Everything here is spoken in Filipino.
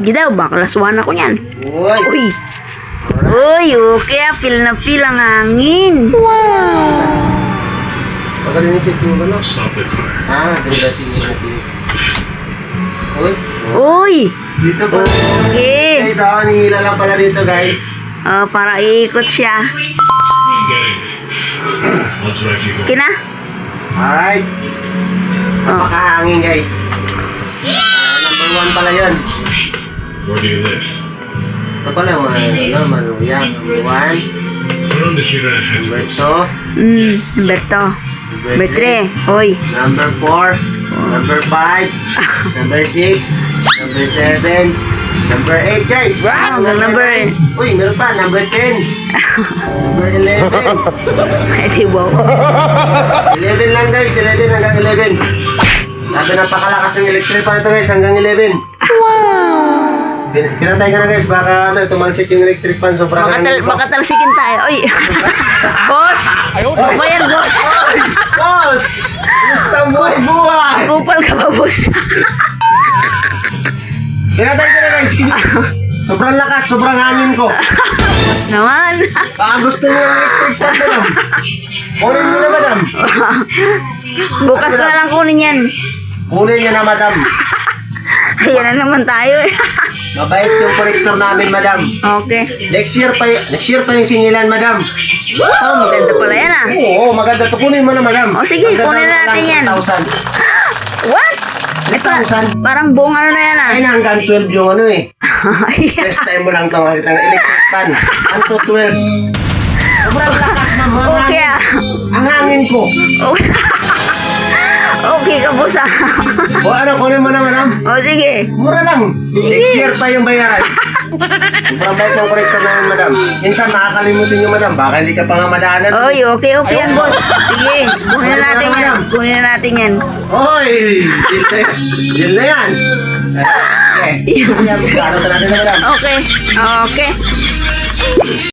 Gidaw, baklaswan ako niyan. Uy. Uy. Uy, okay. Feel na feel ang hangin. Pagkalinisip mo ba, no? Ganda siya. Uy. Uy. Dito pa. Okay. Guys, nihila lang pala dito, guys. Para ikot siya. Okay na? Alright. Napakahangin, guys. Number 1 pala yun. Where do you live? Ito pala, Manuya. Number 1. Turn on the heater and head Number to 2. Number 2. Number 3. Uy. Number 4. Number 5. Number 6. Number 7. Number 8, guys. Wow, number 9. Uy, meron pa. Number 10. Number 11. Ay, wow. 11 lang, guys. 11 hanggang 11. Sabi, napakalakas ng electric pa nito, guys. Hanggang 11. Wow! Pinatay ka na, guys. Baka tumalsik yung electric pan. Sobrang hangin pa. Makatalsikin tayo. Uy. Boss. Ano ba yan, boss? Boss! Kumusta ang buhay? Kupal ka ba, boss? Pinatay ka na, guys. Sobrang lakas. Sobrang hangin ko. Naman. Gusto niyo yung electric pan, madam? Kunin niyo na, madam. Bukas ko na lang kunin yan. Kunin niyo na, madam. Ayan na naman tayo. Mabait yung connector namin, madam. Okay. Next year pa yung singilan, madam. Oh, maganda pala yan ah. Oo, maganda to. Kunin mo na, madam. Oh, sige, Maganda kunin lang, natin yan. 1,000. What? Ito, 1,000. parang buong ano na yan ah. Ay na, hanggang 12 yung ano eh. First time mo lang ito makita ng electric fan. 1 to 12. Sobrang lakas, ma'am. Okay ah. Ang hangin ko. Okay ka, boss ah. O ano, kunin mo na, madam. O sige. Mura lang. Next year pa yung bayaran. Sobrang bait ng connector namin, madam. Minsan nakakalimutin yung madam. Baka hindi ka pa nga madaanan. Oy, okay yan, boss. Sige, kunin na natin yan. Kunin na natin yan. Hoy! Deal na yan. Okay. Ano natin na, madam? Okay. Okay.